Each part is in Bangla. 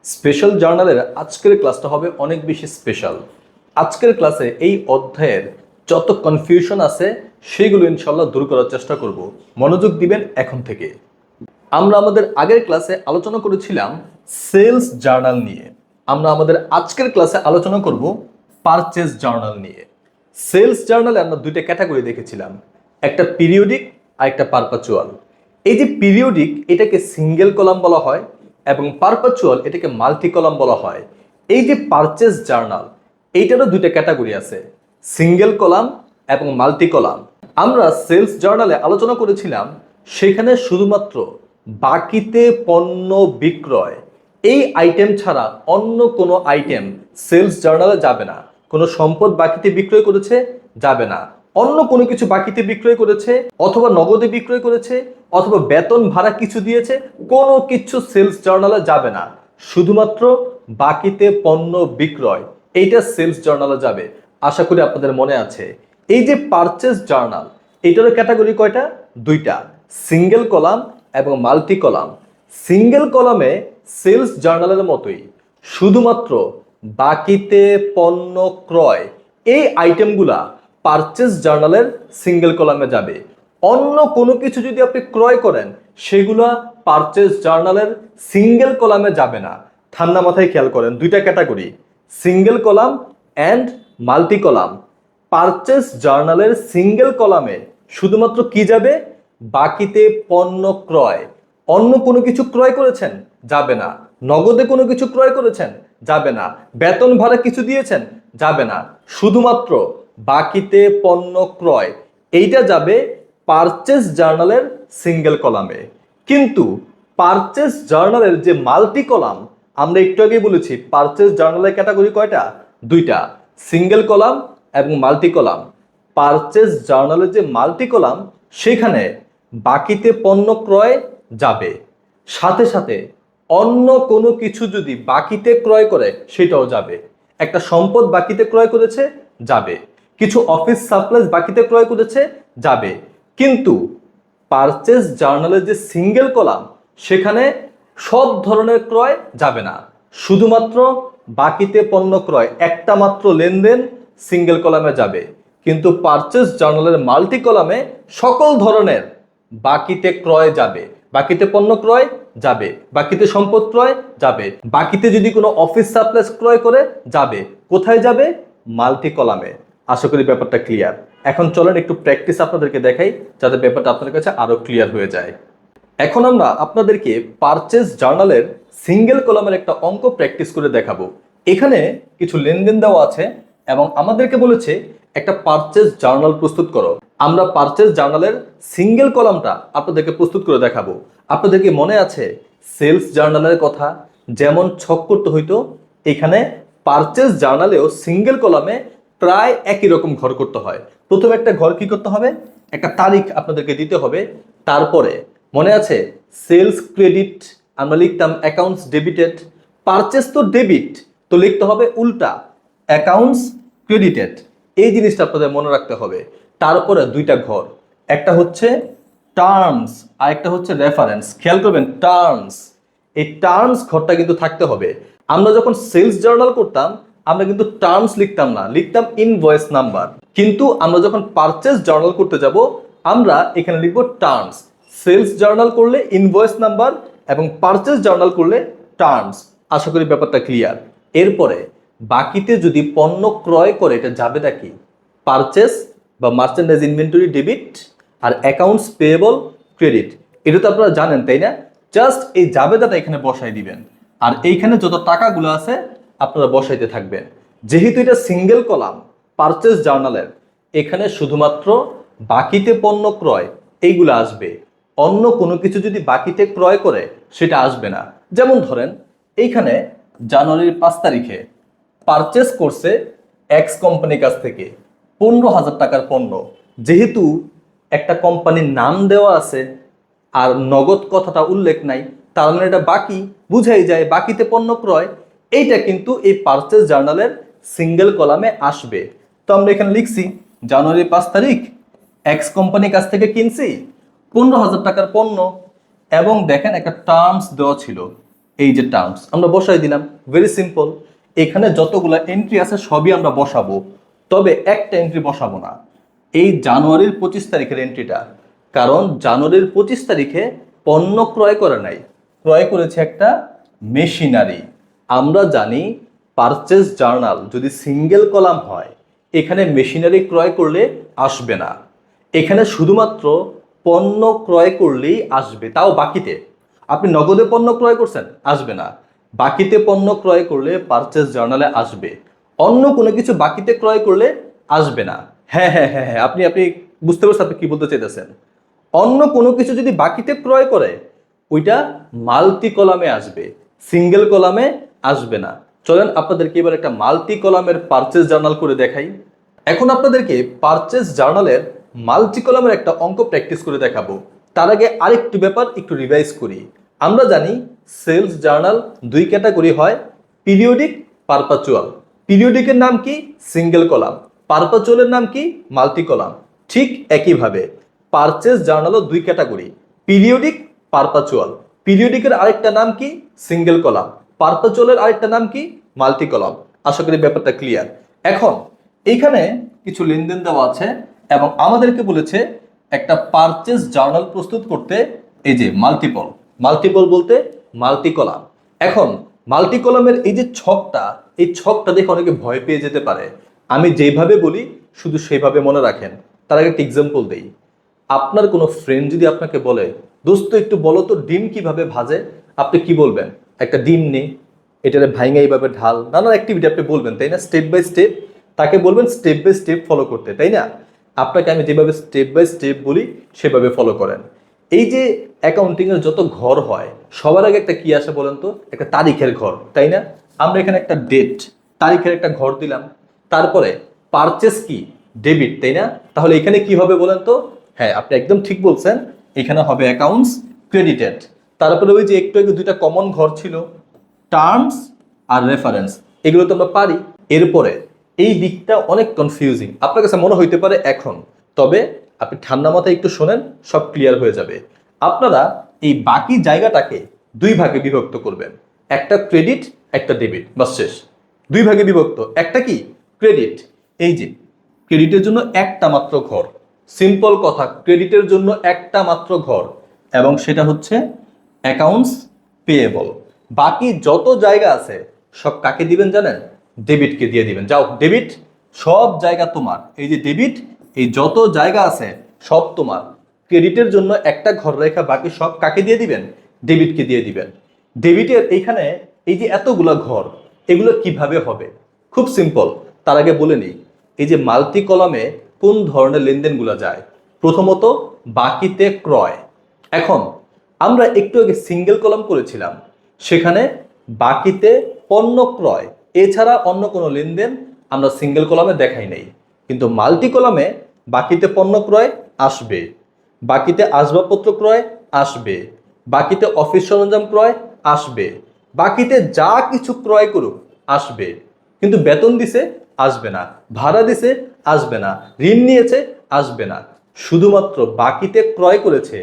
স্পেশাল জার্নালের আজকের ক্লাসটা হবে অনেক বেশি স্পেশাল। আজকের ক্লাসে এই অধ্যায়ের যত কনফিউশন আছে সেগুলো ইনশাল্লাহ দূর করার চেষ্টা করব। মনোযোগ দিবেন এখন থেকে। আমরা আমাদের আগের ক্লাসে আলোচনা করেছিলাম সেলস জার্নাল নিয়ে। আমরা আমাদের আজকের ক্লাসে আলোচনা করব পারচেজ জার্নাল নিয়ে। সেলস জার্নালে আমরা দুইটা ক্যাটাগরি দেখেছিলাম, একটা পিরিয়ডিক আর একটা পারপাচুয়াল। এই যে পিরিয়ডিক এটাকে সিঙ্গেল কলাম বলা হয় এবং পারপাচুয়াল এটাকে মাল্টি কলাম বলা হয়। এই যে পারচেজ জার্নাল এইটারও দুইটা ক্যাটাগরি আছে, সিঙ্গেল কলাম এবং মাল্টি কলাম। আমরা সেলস জার্নালে আলোচনা করেছিলাম সেখানে শুধুমাত্র বাকিতে পণ্য বিক্রয় এই আইটেম ছাড়া অন্য কোনো আইটেম সেলস জার্নালে যাবে না। কোনো সম্পদ বাকিতে বিক্রয় করেছে যাবে না, অন্য কোনো কিছু বাকিতে বিক্রয় করেছে অথবা নগদে বিক্রয় করেছে অথবা বেতন ভাড়া কিছু দিয়েছে, কোনো কিছু সেলস জার্নালে যাবে না। শুধুমাত্র বাকিতে পণ্য বিক্রয় এইটা সেলস জার্নালে যাবে। আশা করি আপনাদের মনে আছে। এই যে পারচেজ জার্নাল এইটারও ক্যাটাগরি কয়টা? দুইটা, সিঙ্গেল কলাম এবং মাল্টি কলাম। সিঙ্গেল কলামে সেলস জার্নালের মতোই শুধুমাত্র বাকিতে পণ্য ক্রয় এই আইটেমগুলা পারচেজ জার্নালের সিঙ্গেল কলামে যাবে। অন্য কোনো কিছু যদি আপনি ক্রয় করেন সেগুলা পারচেজ জার্নালের সিঙ্গেল কলামে যাবে না। ঠান্ডা মাথায় খেয়াল করেন, দুইটা category, single column and multi column. Purchase জার্নালের সিঙ্গেল কলামে শুধুমাত্র কি যাবে? বাকিতে পণ্য ক্রয়। অন্য কোনো কিছু ক্রয় করেছেন যাবে না, নগদে কোনো কিছু ক্রয় করেছেন যাবে না, বেতন ভাড়া কিছু দিয়েছেন যাবে না, শুধুমাত্র বাকিতে পণ্য ক্রয় এইটা যাবে পারচেজ জার্নালের সিঙ্গেল কলামে। কিন্তু পারচেজ জার্নালের যে মাল্টি কলাম, আমরা একটু আগেই বলেছি পারচেজ জার্নালের ক্যাটাগরি কয়টা? দুইটা, সিঙ্গেল কলাম এবং মাল্টি কলাম। পারচেজ জার্নালের যে মাল্টি কলাম সেখানে বাকিতে পণ্য ক্রয় যাবে, সাথে সাথে অন্য কোনো কিছু যদি বাকিতে ক্রয় করে সেটাও যাবে। একটা সম্পদ বাকিতে ক্রয় করেছে যাবে, কিছু অফিস সাপ্লাইজ বাকিতে ক্রয় করেছে যাবে। কিন্তু পারচেজ জার্নালের যে সিঙ্গেল কলাম সেখানে সব ধরনের ক্রয় যাবে না, শুধুমাত্র বাকিতে পণ্য ক্রয় একটা মাত্র লেনদেন সিঙ্গেল কলামে যাবে। কিন্তু পারচেজ জার্নালের মাল্টি কলামে সকল ধরনের বাকিতে ক্রয় যাবে, বাকিতে পণ্য ক্রয় যাবে, বাকিতে সম্পদ ক্রয় যাবে, বাকিতে যদি কোনো অফিস সাপ্লাইজ ক্রয় করে যাবে। কোথায় যাবে? মাল্টি কলামে। আশা করি ব্যাপারটা ক্লিয়ার। এখন চলেন একটু প্র্যাকটিস আপনাদেরকে দেখাই যাতে ব্যাপারটা আপনাদের কাছে আরো ক্লিয়ার হয়ে যায়। এখন আমরা আপনাদেরকে পারচেজ জার্নালের সিঙ্গেল কলামের একটা অঙ্ক প্র্যাকটিস করে দেখাবো। এখানে কিছু লেনদেন দেওয়া আছে এবং আমাদেরকে বলেছে একটা পারচেজ জার্নাল প্রস্তুত করো। আমরা পারচেজ জার্নালের সিঙ্গেল কলামটা আপনাদেরকে প্রস্তুত করে দেখাবো। আপনাদেরকে মনে আছে সেলস জার্নালের কথা যেমন ছক করতে হইতো, এখানে পারচেজ জার্নালেও সিঙ্গেল কলামে প্রায় একই রকম ঘর করতে হয়। প্রথমে একটা ঘর কি করতে হবে? একটা তারিখ আপনাদেরকে দিতে হবে। তারপরে মনে আছে সেলস ক্রেডিট আমরা লিখতাম অ্যাকাউন্টস ডেবিটেড, পারচেজ তো ডেবিট, তো লিখতে হবে উল্টা অ্যাকাউন্টস ক্রেডিটেড। এই জিনিসটা আপনাদের মনে রাখতে হবে। তারপরে দুইটা ঘর, একটা হচ্ছে টার্মস আর একটা হচ্ছে রেফারেন্স। খেয়াল করবেন টার্মস, এই টার্মস ঘরটা কিন্তু থাকতে হবে। আমরা যখন সেলস জার্নাল করতাম আমরা কিন্তু টার্মস লিখতাম না, লিখতাম ইনভয়েস নাম্বার। কিন্তু আমরা যখন পারচেজ জার্নাল করতে যাব আমরা এখানে লিখব টার্মস। সেলস জার্নাল করলে ইনভয়েস নাম্বার এবং পারচেজ জার্নাল করলে টার্মস। আশা করি ব্যাপারটা ক্লিয়ার। এরপরে বাকিতে যদি পণ্য ক্রয় করে এটা যাবেটা কি? পারচেজ বা মার্চেন্ডাইজ ইনভেন্টরি ডেবিট আর অ্যাকাউন্টস পেয়েবল ক্রেডিট। এটা তো আপনারা জানেন তাই না? জাস্ট এই জাবেদাটা এখানে বসাই দিবেন আর এইখানে যত টাকাগুলো আছে আপনারা বসাইতে থাকবেন। যেহেতু এটা সিঙ্গেল কলাম পারচেজ জার্নালের, এখানে শুধুমাত্র বাকিতে পণ্য ক্রয় এইগুলো আসবে, অন্য কোনো কিছু যদি বাকিতে ক্রয় করে সেটা আসবে না। যেমন ধরেন এইখানে জানুয়ারির 5 তারিখে পারচেজ করছে এক্স কোম্পানির কাছ থেকে 15,000 টাকার পণ্য। যেহেতু একটা কোম্পানির নাম দেওয়া আছে আর নগদ কথাটা উল্লেখ নাই, তার মানে এটা বাকি, বুঝাই যায় বাকিতে পণ্য ক্রয়। এইটা কিন্তু এই পারচেজ জার্নালের সিঙ্গেল কলামে আসবে। তো আমরা এখানে লিখছি জানুয়ারি 5 তারিখ এক্স কোম্পানির কাছ থেকে কিনছি 15,000 টাকার পণ্য এবং দেখেন একটা টার্মস দেওয়া ছিল, এই যে টার্মস আমরা বসাই দিলাম, ভেরি সিম্পল। এখানে যতগুলো এন্ট্রি আছে সবই আমরা বসাবো, তবে একটা এন্ট্রি বসাবো না, এই জানুয়ারির 25 তারিখের এন্ট্রিটা। কারণ জানুয়ারির 25 তারিখে পণ্য ক্রয় করে নাই, ক্রয় করেছে একটা মেশিনারি। আমরা জানি পারচেজ জার্নাল যদি সিঙ্গেল কলাম হয়, এখানে মেশিনারি ক্রয় করলে আসবে না, এখানে শুধুমাত্র পণ্য ক্রয় করলেই আসবে, তাও বাকিতে। আপনি নগদে পণ্য ক্রয় করছেন, আসবে না। বাকিতে পণ্য ক্রয় করলে পারচেজ জার্নালে আসবে, অন্য কোনো কিছু বাকিতে ক্রয় করলে আসবে না। হ্যাঁ হ্যাঁ হ্যাঁ হ্যাঁ, আপনি আপনি বুঝতে পারছেন আপনি কি বলতে চাইতেছেন। অন্য কোনো কিছু যদি বাকিতে ক্রয় করে, ওইটা মাল্টি কলামে আসবে, সিঙ্গেল কলামে আসবে না। চলেন আপনাদেরকে এবার একটা মাল্টি কলামের পারচেজ জার্নাল করে দেখাই। এখন আপনাদেরকে পারচেজ জার্নালের মাল্টি কলামের একটা অঙ্ক প্র্যাকটিস করে দেখাবো। তার আগে আরেকটু ব্যাপার একটু রিভাইজ করি। আমরা জানি সেলস জার্নাল দুই ক্যাটাগরি হয়, পিরিয়ডিক, পারপাচুয়াল। পিরিয়ডিকের নাম কি? Single column. পারপাচুয়ালের নাম কি? Multi column. ঠিক একইভাবে পারচেজ জার্নালও দুই ক্যাটাগরি, পিরিয়ডিক, পারপাচুয়াল। পিরিয়ডিকের আরেকটা নাম কি? Single column. পারপাচুয়ালের আরেকটা নাম কি? Multi column. আশা করি ব্যাপারটা ক্লিয়ার। এখন এইখানে কিছু লেনদেন দেওয়া আছে এবং আমাদেরকে বলেছে একটা পারচেজ জার্নাল প্রস্তুত করতে, এই যে মাল্টিপল। মাল্টিপল বলতে মাল্টি কলাম। এখন মাল্টি কলামের এই যে ছকটা, এই ছকটা দেখে অনেকে ভয় পেয়ে যেতে পারে। আমি যেভাবে বলি শুধু সেইভাবে মনে রাখেন। তার আগে একটা এক্সাম্পল দেই। আপনার কোনো ফ্রেন্ড যদি আপনাকে বলে, দোস্ত একটু বলো তো ডিম কিভাবে ভাজে, আপনি কি বলবেন? একটা ডিম নেই, এটারে ভাইঙ্গা এইভাবে ঢাল, নানান অ্যাক্টিভিটি আপনি বলবেন, তাই না? স্টেপ বাই স্টেপ তাকে বলবেন স্টেপ বাই স্টেপ ফলো করতে, তাই না? আপনাকে আমি যেভাবে স্টেপ বাই স্টেপ বলি সেভাবে ফলো করেন। এই যে অ্যাকাউন্টিং এর যত ঘর হয়, সবার আগে একটা কি আসে বলেন তো? একটা তারিখের ঘর, তাই না? আমরা এখানে একটা ডেট, তারিখের একটা ঘর দিলাম। তারপরে পারচেস কি? ডেবিট, তাই না? তাহলে এখানে কি হবে বলেন তো? হ্যাঁ, আপনি একদম ঠিক বলছেন, এখানে হবে অ্যাকাউন্টস ক্রেডিটেড। তারপরে ওই যে একটু আগে দুইটা কমন ঘর ছিল, টার্মস আর রেফারেন্স, এগুলো তো আমরা পারি। এরপরে এই দিকটা অনেক কনফিউজিং আপনার কাছে মনে হইতে পারে এখন, তবে আপনি ঠান্ডা মাথায় একটু শোনেন, সব ক্লিয়ার হয়ে যাবে। আপনারা এই বাকি জায়গাটাকে দুই ভাগে বিভক্ত করবেন, একটা ক্রেডিট, একটা ডেবিট, বাস শেষ। দুই ভাগে বিভক্ত, একটা কি? ক্রেডিট। এই যে ক্রেডিটের জন্য একটা মাত্র ঘর, সিম্পল কথা, ক্রেডিটের জন্য একটা মাত্র ঘর, এবং সেটা হচ্ছে অ্যাকাউন্টস পেয়েবল। বাকি যত জায়গা আছে সব কাকে দিবেন জানেন? ডেবিটকে দিয়ে দিবেন। যাও ডেবিট, সব জায়গা তোমার। এই যে ডেবিট, এই যত জায়গা আছে সব তোমার। ক্রেডিটের জন্য একটা ঘর রেখা বাকি সব কাকে দিয়ে দিবেন? ডেবিটকে দিয়ে দিবেন। ডেবিটের এইখানে এই যে এতগুলা ঘর, এগুলো কিভাবে হবে? খুব সিম্পল। তার আগে বলে নিই, এই যে মাল্টি কলামে কোন ধরনের লেনদেনগুলো যায়। প্রথমত বাকিতে ক্রয়। এখন আমরা একটু আগে সিঙ্গেল কলাম করেছিলাম, সেখানে বাকিতে পণ্য ক্রয় এছাড়া অন্য কোনো লেনদেন আমরা সিঙ্গেল কলামে দেখাই নাই। কিন্তু মাল্টি কলামে বাকিতে পণ্য ক্রয় আসবে, বাকিতে আসবাবপত্র ক্রয় আসবে, বাকিতে অফিস সরঞ্জাম ক্রয় আসবে, বাকিতে যা কিছু ক্রয় করুক আসবে। কিন্তু বেতন দিছে আসবে না, ভাড়া দিছে আসবে না, ঋণ নিয়েছে আসবে না। শুধুমাত্র বাকিতে ক্রয় করেছে।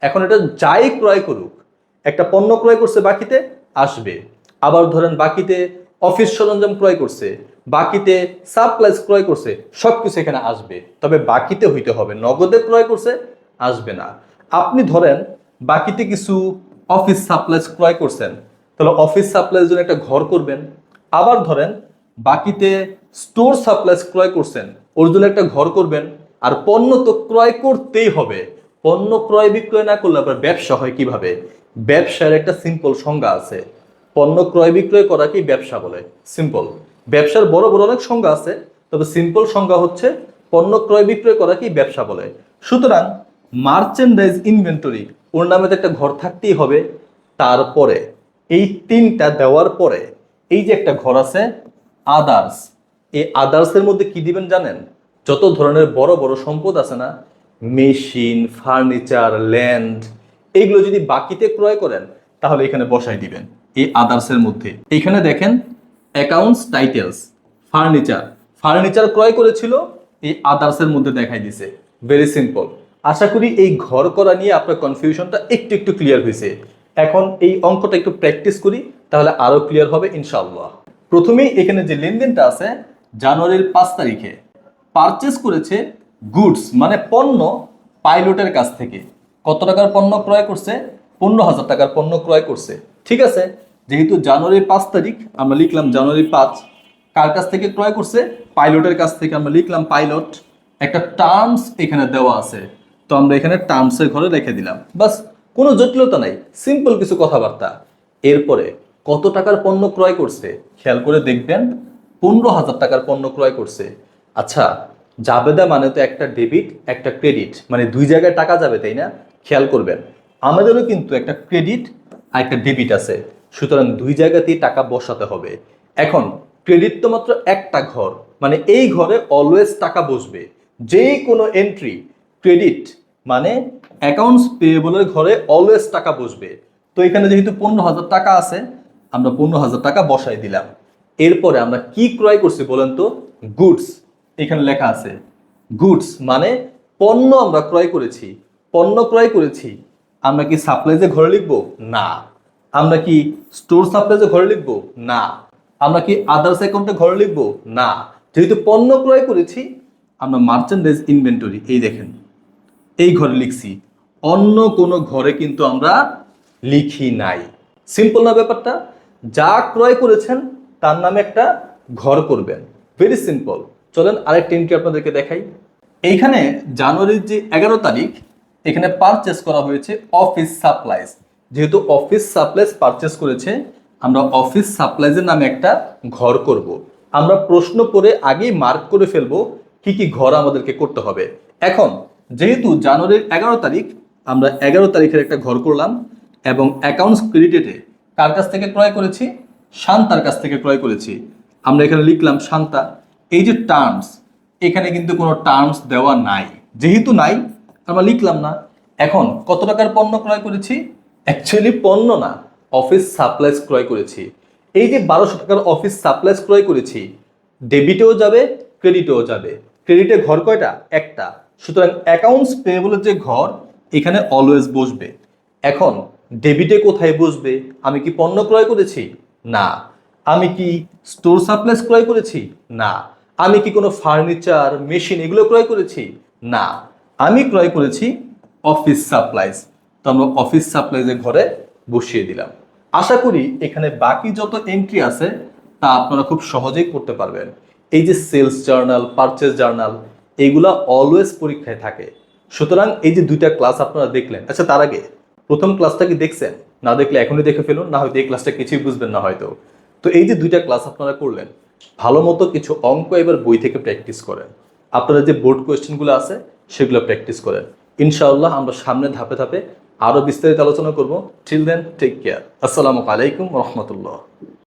এখন এটা যাই ক্রয় করুক, একটা পণ্য ক্রয় করছে বাকিতে আসবে। আবার ধরেন বাকিতে অফিস সরঞ্জাম ক্রয় করছে, বাকিতে সাপ্লাইজ ক্রয় করছে, সবকিছু এখানে আসবে। তবে বাকিতে হইতে হবে, নগদে ক্রয় করছে আসবে না। আপনি ধরেন বাকিতে কিছু অফিস সাপ্লাইজ ক্রয় করছেন, তাহলে অফিস সাপ্লাইজ জন্য একটা ঘর করবেন। আবার ধরেন বাকিতে স্টোর সাপ্লাইজ ক্রয় করছেন, ওর জন্য একটা ঘর করবেন। আর পণ্য তো ক্রয় করতেই হবে, পণ্য ক্রয় বিক্রয় না করলে আবার ব্যবসা হয় কিভাবে? ব্যবসার একটা সিম্পল সংজ্ঞা আছে। পণ্য ক্রয় বিক্রয় করাকেই ব্যবসা বলে, সিম্পল। ব্যবসার বড় বড় অনেক সংজ্ঞা আছে, তবে সিম্পল সংজ্ঞা হচ্ছে পণ্য ক্রয় বিক্রয় করাকেই ব্যবসা বলে। সুতরাং মার্চেন্ডাইজ ইনভেন্টরি, ওর নামে তো একটা ঘর থাকতেই হবে। তারপরে এই তিনটা দেওয়ার পরে এই যে একটা ঘর আছে আদার্স, এই আদার্সের মধ্যে কি দিবেন জানেন? যত ধরনের বড় বড় সম্পদ আছে না, মেশিন, ফার্নিচার, ল্যান্ড, এইগুলো যদি বাকিতে ক্রয় করেন তাহলে এখানে বসাই দিবেন এই আদার্সের মধ্যে। এখানে দেখেন অ্যাকাউন্টস টাইটেলস, ফার্নিচার, ফার্নিচার ক্রয় করেছিল, এই আদার্সের মধ্যে দেখাই দিছে। Very simple. আশা করি এই ঘর করা নিয়ে আপনার কনফিউশনটা একটু একটু ক্লিয়ার হয়েছে। এখন এই অঙ্কটা একটু প্র্যাকটিস করি, তাহলে আরো ক্লিয়ার হবে ইনশাআল্লাহ। প্রথমেই এখানে যে লেনদেনটা আছে, জানুয়ারির 5 তারিখে পারচেজ করেছে গুডস মানে পণ্য পাইলটের কাছ থেকে। কত টাকার পণ্য ক্রয় করছে? 15,000 টাকার পণ্য ক্রয় করছে। ঠিক আছে, যেহেতু জানুয়ারির 5 তারিখ আমরা লিখলাম জানুয়ারি 5। কার কাছ থেকে ক্রয় করছে? পাইলটের কাছ থেকে, আমরা লিখলাম পাইলট। একটা টার্মস এখানে দেওয়া আছে, তো আমরা এখানে টার্মসের ঘরে রেখে দিলাম। বাস, কোনো জটিলতা নাই, সিম্পল কিছু কথাবার্তা। এরপরে কত টাকার পণ্য ক্রয় করছে খেয়াল করে দেখবেন, 15,000 টাকার পণ্য ক্রয় করছে। আচ্ছা, জাবেদা মানে তো একটা ডেবিট একটা ক্রেডিট, মানে দুই জায়গায় টাকা যাবে, তাই না? খেয়াল করবেন, আমাদেরও কিন্তু একটা ক্রেডিট আর একটা ডেবিট আছে, সুতরাং দুই জায়গাতেই টাকা বসাতে হবে। এখন ক্রেডিট তো মাত্র একটা ঘর, মানে এই ঘরে অলওয়েজ টাকা বসবে। যে কোনো এন্ট্রি ক্রেডিট মানে অ্যাকাউন্টস পেয়েবলের ঘরে অলওয়েজ টাকা বসবে। তো এখানে যেহেতু 15,000 টাকা আছে, আমরা 15,000 টাকা বসাই দিলাম। এরপরে আমরা কি ক্রয় করছি বলেন তো? গুডস। এখানে লেখা আছে গুডস মানে পণ্য আমরা ক্রয় করেছি। পণ্য ক্রয় করেছি, আমরা কি সাপ্লাইজে ঘরে লিখবো? না। আমরা কি স্টোর সাপ্লাইজে ঘরে লিখবো? না। আমরা কি আদার্স অ্যাকাউন্টে ঘরে লিখবো? না। যেহেতু পণ্য ক্রয় করেছি, আমরা মার্চেন্ডাইজ ইনভেন্টরি এই দেখেন এই ঘরে লিখছি, অন্য কোনো ঘরে কিন্তু আমরা লিখি নাই। সিম্পল না ব্যাপারটা? যা ক্রয় করেছেন তার নামে একটা ঘর করবেন, ভেরি সিম্পল। চলেন আরেকটা এন্ট্রি আপনাদেরকে দেখাই। এইখানে জানুয়ারির যে 11 তারিখ এখানে পারচেস করা হয়েছে অফিস সাপ্লাইজ। যেহেতু অফিস সাপ্লাইজ পারচেস করেছে, আমরা অফিস সাপ্লাইজের নামে একটা ঘর করব। আমরা প্রশ্ন পড়ে আগেই মার্ক করে ফেলবো কি কি ঘর আমাদেরকে করতে হবে। এখন যেহেতু জানুয়ারির 11 তারিখ, আমরা 11 তারিখের একটা ঘর করলাম এবং অ্যাকাউন্টস ক্রেডিটেডে কার কাছ থেকে ক্রয় করেছি? শান্তার কাছ থেকে ক্রয় করেছি। আমরা এখানে লিখলাম শান্তা। এই যে টার্মস, এখানে কিন্তু কোনো টার্মস দেওয়া নাই, যেহেতু নাই আমরা লিখলাম না। এখন কত টাকার পণ্য ক্রয় করেছি? অ্যাকচুয়ালি পণ্য না, অফিস সাপ্লাইজ ক্রয় করেছি। এই যে 1200 টাকার অফিস সাপ্লাইজ ক্রয় করেছি, ডেবিটেও যাবে ক্রেডিটেও যাবে। ক্রেডিটে ঘর কয়টা? একটা। সুতরাং অ্যাকাউন্টস পেয়েবলের যে ঘর এখানে অলওয়েজ বসবে। এখন ডেবিটে কোথায় বসবে? আমি কি পণ্য ক্রয় করেছি? না। আমি কি স্টোর সাপ্লাইজ ক্রয় করেছি? না। আমি কি কোনো ফার্নিচার মেশিন এগুলো ক্রয় করেছি? না। আমি ক্রয় করেছি অফিস সাপ্লাইজ, তো আমরা অফিস সাপ্লাইজের ঘরে বসিয়ে দিলাম। আশা করি এখানে বাকি যত এন্ট্রি আছে তা আপনারা খুব সহজেই করতে পারবেন। এই যে সেলস জার্নাল, পারচেজ জার্নাল, এইগুলা অলওয়েজ পরীক্ষায় থাকে। সুতরাং এই যে দুইটা ক্লাস আপনারা দেখলেন, আচ্ছা তার আগে প্রথম ক্লাসটা কি দেখছেন? না দেখলে এখনই দেখে ফেলুন, না হয়তো এই ক্লাসটা কিছুই বুঝবেন না হয়তো। তো এই যে দুইটা ক্লাস আপনারা করলেন, ভালো মতো কিছু অঙ্ক এবার বই থেকে প্র্যাকটিস করেন। আপনারা যে বোর্ড কোয়েশ্চেনগুলো আছে সেগুলো প্র্যাকটিস করেন। ইনশাআল্লাহ আমরা সামনে ধাপে ধাপে আরো বিস্তারিত আলোচনা করব। Till then take care. আসসালামু আলাইকুম রহমতুল্লাহ।